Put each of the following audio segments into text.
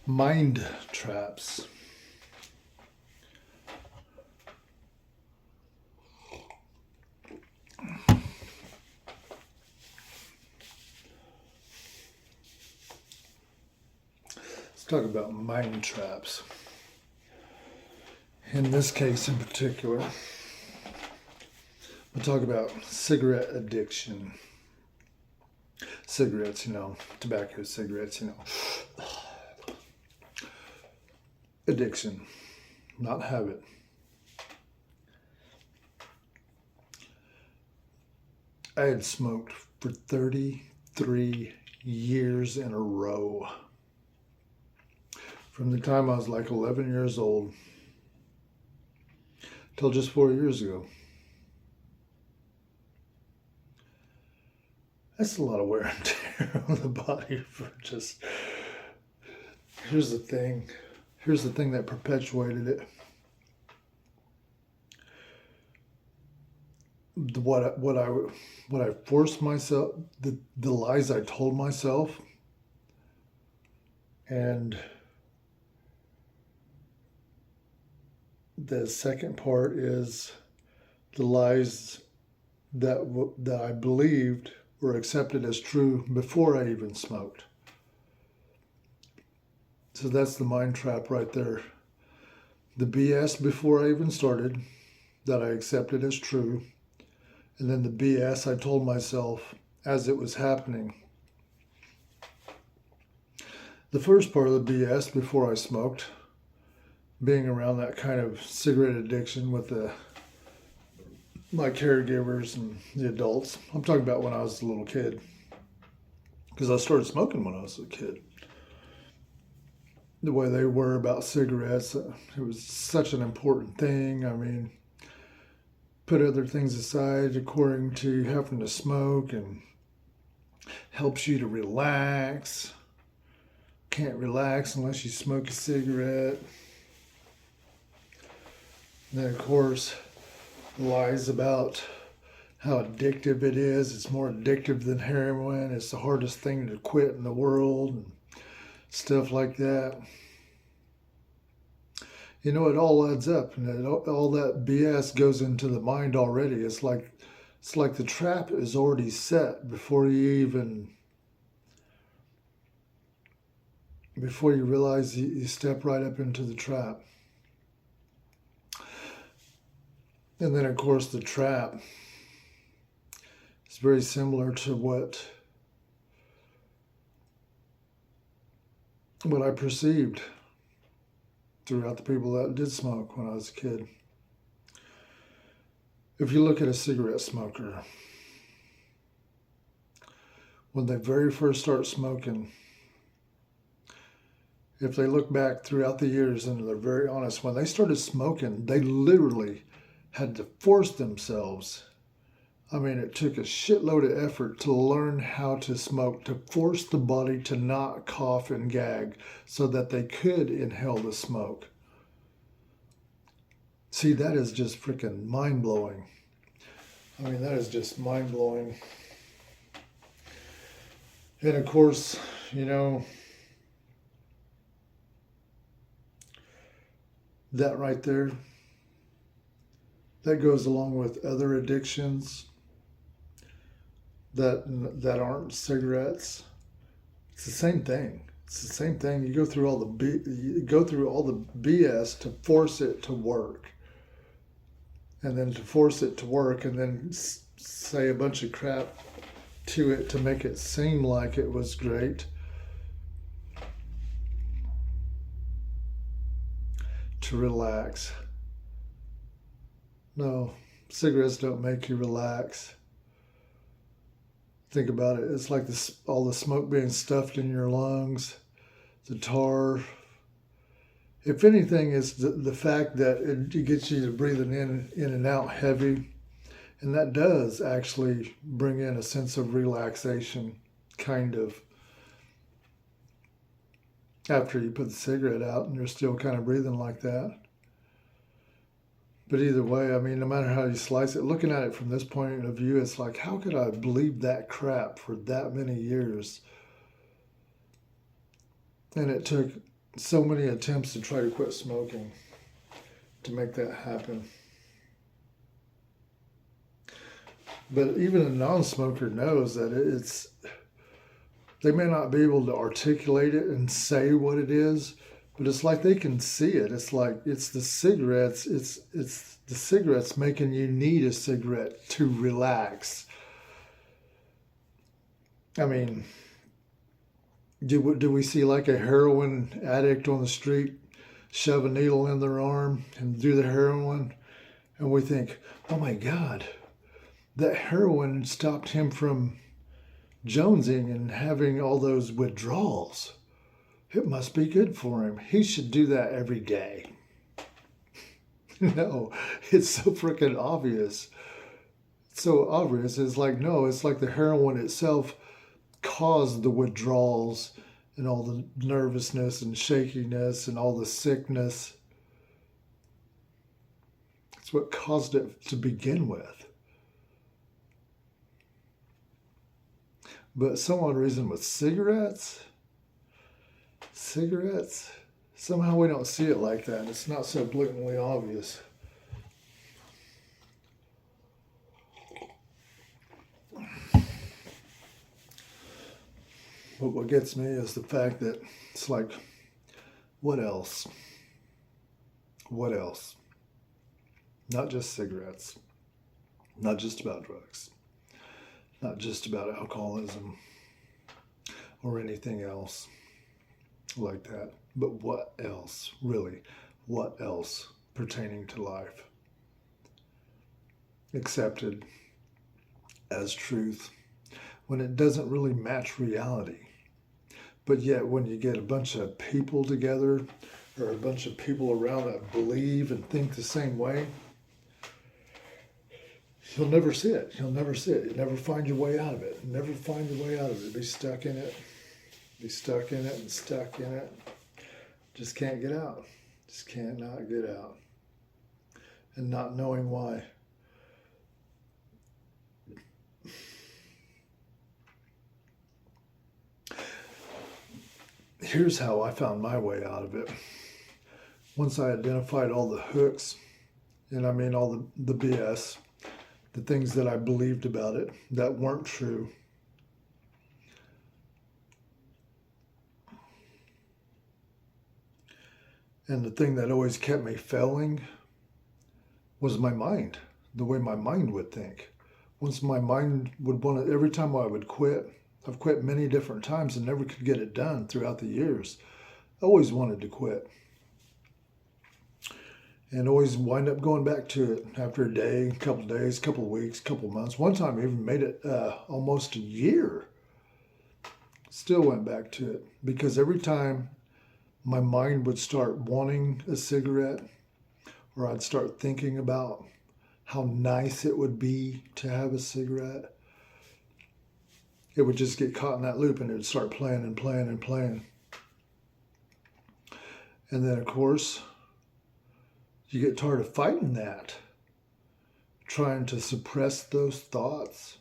Mind traps. Let's talk about mind traps. In this case in particular, we'll talk about cigarette addiction. Cigarettes, tobacco cigarettes, Addiction, not habit. I had smoked for 33 years in a row. From the time I was like 11 years old till just 4 years ago. That's a lot of wear and tear on the body for just... Here's the thing that perpetuated it. What I forced myself, the lies I told myself, and the second part is the lies that I believed were accepted as true before I even smoked. So that's the mind trap right there. The BS before I even started that I accepted as true, and then the BS I told myself as it was happening. The first part of the BS before I smoked, being around that kind of cigarette addiction with my caregivers and the adults. I'm talking about when I was a little kid, because I started smoking when I was a kid. The way they were about cigarettes, it was such an important thing. I mean, put other things aside according to having to smoke, and helps you to relax. Can't relax unless you smoke a cigarette. And then, of course, lies about how addictive it is. It's more addictive than heroin. It's the hardest thing to quit in the world, and stuff like that. It all adds up, and all that BS goes into the mind already. It's like the trap is already set before you realize you step right up into the trap. And then, of course, the trap is very similar to what I perceived throughout the people that did smoke when I was a kid. If you look at a cigarette smoker, when they very first start smoking, if they look back throughout the years and they're very honest, when they started smoking, they literally had to force themselves. I mean, it took a shitload of effort to learn how to smoke, to force the body to not cough and gag so that they could inhale the smoke. See, that is just freaking mind-blowing. I mean, that is just mind-blowing. And of course, that right there, that goes along with other addictions that aren't cigarettes. It's the same thing. It's the same thing. You go through all the BS to force it to work, and then to force it to work, and then say a bunch of crap to it to make it seem like it was great. To relax. No, cigarettes don't make you relax. Think about it. It's like all the smoke being stuffed in your lungs, the tar. If anything, it's the fact that it gets you to breathing in and out heavy. And that does actually bring in a sense of relaxation, kind of. After you put the cigarette out and you're still kind of breathing like that. But either way, I mean, no matter how you slice it, looking at it from this point of view, it's like, how could I believe that crap for that many years? And it took so many attempts to try to quit smoking to make that happen. But even a non-smoker knows that they may not be able to articulate it and say what it is, but it's like they can see it. It's like it's the cigarettes. It's the cigarettes making you need a cigarette to relax. I mean, do we see like a heroin addict on the street shove a needle in their arm and do the heroin, and we think, oh my God, that heroin stopped him from jonesing and having all those withdrawals. It must be good for him. He should do that every day. No, it's so freaking obvious. It's so obvious. It's like, no, it's like the heroin itself caused the withdrawals and all the nervousness and shakiness and all the sickness. It's what caused it to begin with. But some odd reason with cigarettes, somehow we don't see it like that. It's not so blatantly obvious. But what gets me is the fact that it's like, what else? What else? Not just cigarettes, not just about drugs, not just about alcoholism or anything else like that. But what else, really? What else pertaining to life? Accepted as truth when it doesn't really match reality. But yet when you get a bunch of people together or a bunch of people around that believe and think the same way, you'll never see it. You'll never see it. You'll never find your way out of it. Never find your way out of it. Be stuck in it. Be stuck in it and stuck in it. Just can't get out. Just cannot get out. And not knowing why. Here's how I found my way out of it. Once I identified all the hooks, and I mean all the BS, the things that I believed about it that weren't true. And the thing that always kept me failing was my mind, the way my mind would think. Once my mind would want to, every time I would quit, I've quit many different times and never could get it done throughout the years. I always wanted to quit. And always wind up going back to it after a day, couple days, couple weeks, couple months. One time I even made it almost a year. Still went back to it because every time my mind would start wanting a cigarette, or I'd start thinking about how nice it would be to have a cigarette, it would just get caught in that loop and it would start playing and playing and playing. And then, of course, you get tired of fighting that, trying to suppress those thoughts.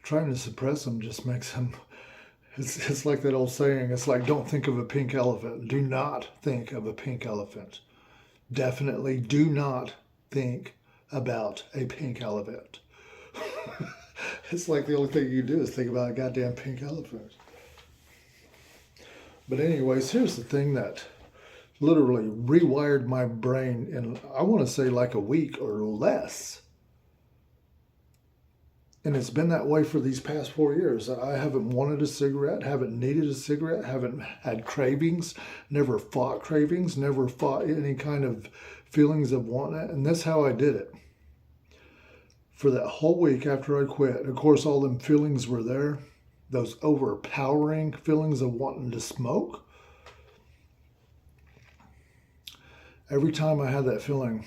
Trying to suppress them just makes them, it's like that old saying, it's like, don't think of a pink elephant. Do not think of a pink elephant. Definitely do not think about a pink elephant. It's like the only thing you do is think about a goddamn pink elephant. But anyways, here's the thing that literally rewired my brain in, I want to say, like a week or less. And it's been that way for these past 4 years. I haven't wanted a cigarette, haven't needed a cigarette, haven't had cravings, never fought cravings, never fought any kind of feelings of wanting it. And that's how I did it. For that whole week after I quit, of course, all them feelings were there. Those overpowering feelings of wanting to smoke. Every time I had that feeling,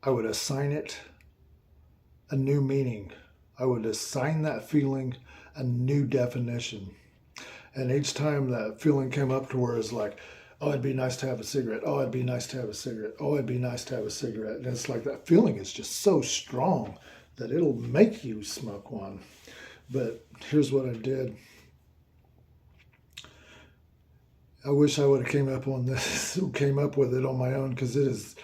I would assign it a new meaning. I would assign that feeling a new definition. And each time that feeling came up to where it's like, oh, it'd be nice to have a cigarette. Oh, it'd be nice to have a cigarette. Oh, it'd be nice to have a cigarette. And it's like that feeling is just so strong that it'll make you smoke one. But here's what I did. I wish I would have came up with it on my own, because it is,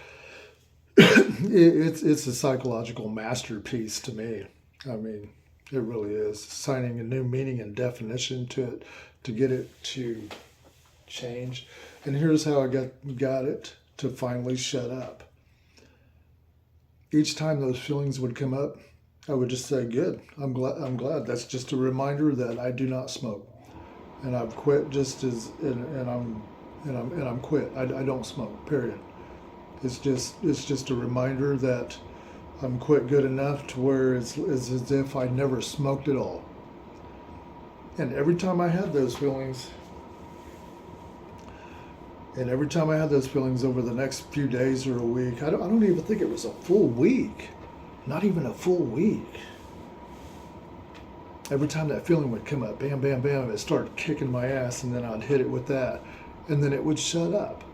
it's a psychological masterpiece to me. I mean, it really is. Assigning a new meaning and definition to it to get it to change. And here's how I got it to finally shut up. Each time those feelings would come up, I would just say, "Good. I'm glad. I'm glad. That's just a reminder that I do not smoke, and I've quit. Just as I'm quit. I don't smoke. Period. It's just a reminder that I'm quit good enough to where it's as if I never smoked at all." And every time I had those feelings, over the next few days or a week, I don't even think it was a full week, not even a full week. Every time that feeling would come up, bam, bam, bam, it started kicking my ass, and then I'd hit it with that, and then it would shut up.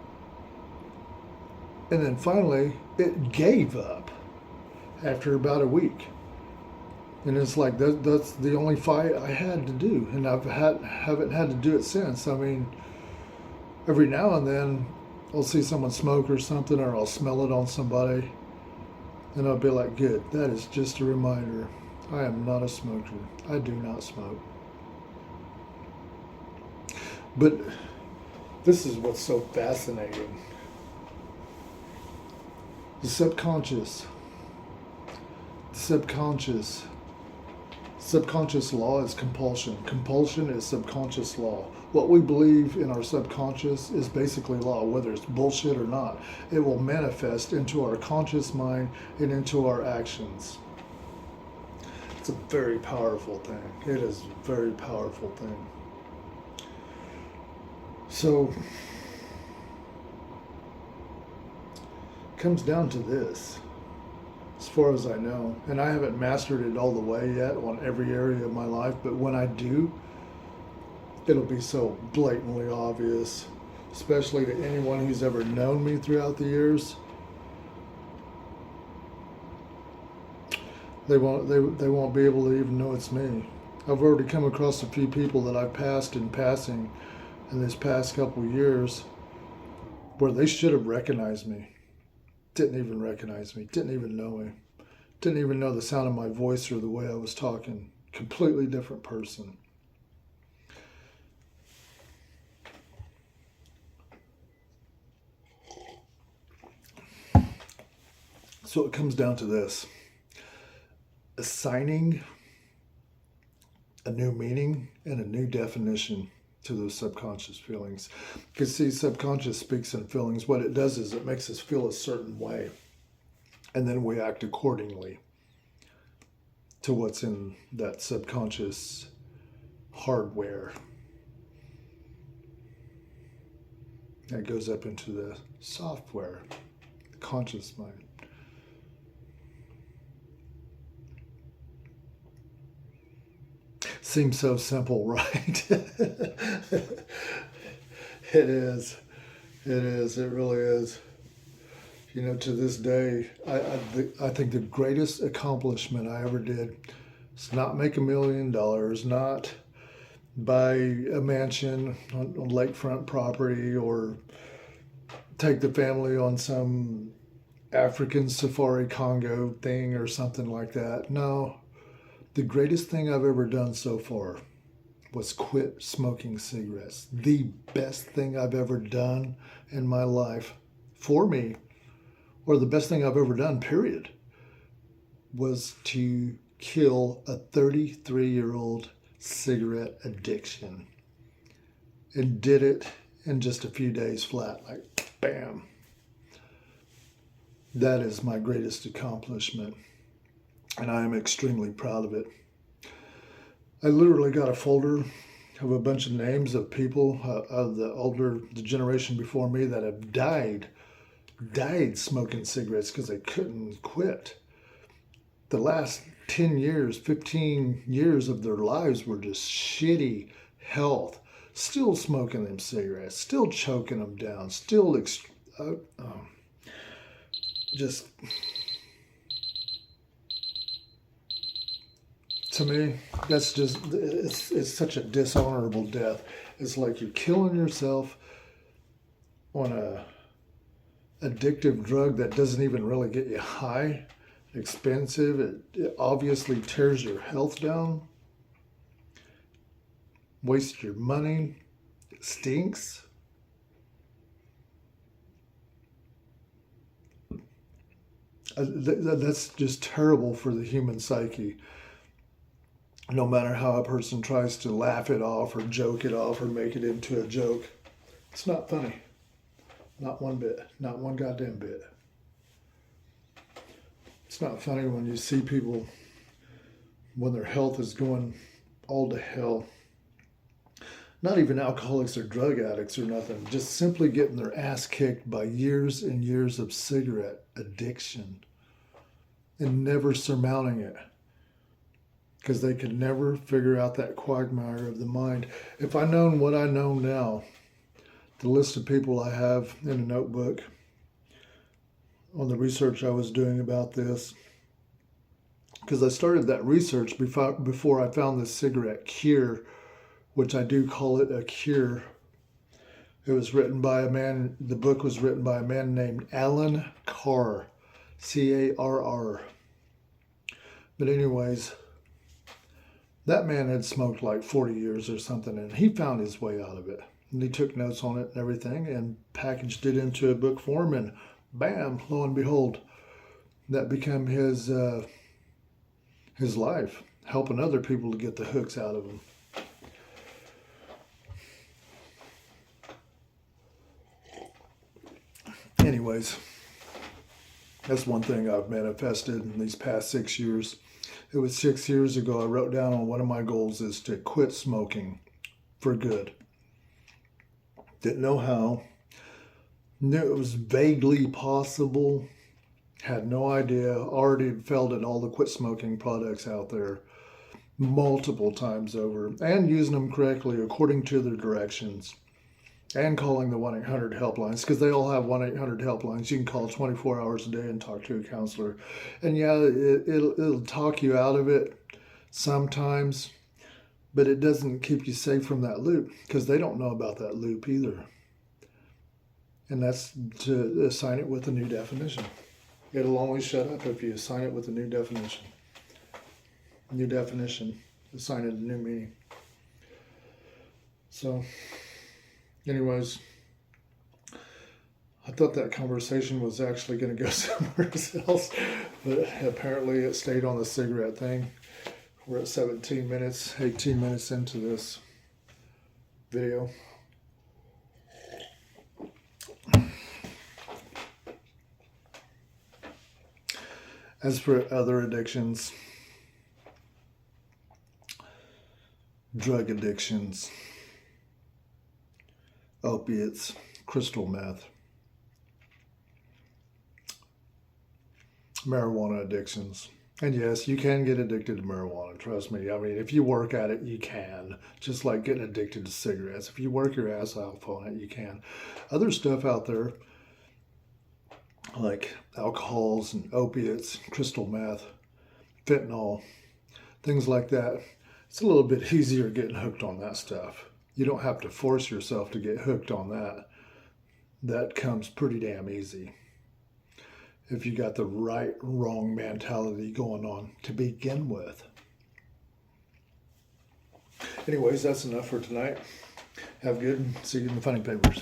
And then finally, it gave up after about a week. And it's like that's the only fight I had to do, and haven't had to do it since. I mean, every now and then I'll see someone smoke or something, or I'll smell it on somebody, and I'll be like, "Good, that is just a reminder. I am not a smoker. I do not smoke." But this is what's so fascinating. The subconscious law is compulsion. Compulsion is subconscious law. What we believe in our subconscious is basically law, whether it's bullshit or not. It will manifest into our conscious mind and into our actions. It's a very powerful thing. It is a very powerful thing. So, it comes down to this, as far as I know. And I haven't mastered it all the way yet on every area of my life, but when I do, it'll be so blatantly obvious, especially to anyone who's ever known me throughout the years. They won't be able to even know it's me. I've already come across a few people that I've passed in passing in this past couple of years where they should have recognized me. Didn't even recognize me, didn't even know me, didn't even know the sound of my voice or the way I was talking. Completely different person. So it comes down to this: assigning a new meaning and a new definition to those subconscious feelings. Because see, subconscious speaks in feelings. What it does is it makes us feel a certain way, and then we act accordingly to what's in that subconscious hardware. That goes up into the software, the conscious mind. Seems so simple, right? It is. It is. It really is. You know, to this day, I think the greatest accomplishment I ever did is not make $1 million, not buy a mansion on lakefront property, or take the family on some African safari Congo thing or something like that. No. The greatest thing I've ever done so far was quit smoking cigarettes. The best thing I've ever done in my life for me, or the best thing I've ever done, period, was to kill a 33-year-old cigarette addiction. And did it in just a few days flat, like bam. That is my greatest accomplishment, and I am extremely proud of it. I literally got a folder of a bunch of names of people of the generation before me that have died smoking cigarettes because they couldn't quit. The last 10 years, 15 years of their lives were just shitty health, still smoking them cigarettes, still choking them down, still just... To me, that's just, it's such a dishonorable death. It's like you're killing yourself on a addictive drug that doesn't even really get you high, expensive, it obviously tears your health down, wastes your money, it stinks. That's just terrible for the human psyche. No matter how a person tries to laugh it off or joke it off or make it into a joke, it's not funny. Not one bit. Not one goddamn bit. It's not funny when you see people when their health is going all to hell. Not even alcoholics or drug addicts or nothing. Just simply getting their ass kicked by years and years of cigarette addiction and never surmounting it. Because they could never figure out that quagmire of the mind. If I known what I know now, the list of people I have in a notebook on the research I was doing about this, because I started that research before I found this cigarette cure, which I do call it a cure. It was written by a man, the book was written by a man named Alan Carr, C-A-R-R. But anyways, that man had smoked like 40 years or something, and he found his way out of it. And he took notes on it and everything and packaged it into a book form, and bam, lo and behold, that became his life, helping other people to get the hooks out of them. Anyways, that's one thing I've manifested in these past 6 years. It was 6 years ago I wrote down on one of my goals is to quit smoking for good. Didn't know how. Knew it was vaguely possible. Had no idea. Already felt in all the quit smoking products out there multiple times over. And using them correctly according to their directions. And calling the 1-800 helplines, because they all have 1-800 helplines. You can call 24 hours a day and talk to a counselor. And yeah, it'll talk you out of it sometimes, but it doesn't keep you safe from that loop, because they don't know about that loop either. And that's to assign it with a new definition. It'll only shut up if you assign it with a new definition. New definition, assign it a new meaning. So, anyways, I thought that conversation was actually going to go somewhere else, but apparently it stayed on the cigarette thing. We're at 18 minutes into this video. As for other addictions, drug addictions, opiates, crystal meth, marijuana addictions. And yes, you can get addicted to marijuana, trust me. I mean, if you work at it, you can. Just like getting addicted to cigarettes. If you work your ass off on it, you can. Other stuff out there, like alcohols and opiates, crystal meth, fentanyl, things like that, it's a little bit easier getting hooked on that stuff. You don't have to force yourself to get hooked on that. That comes pretty damn easy if you got the right, wrong mentality going on to begin with. Anyways, that's enough for tonight. Have good. See you in the funny papers.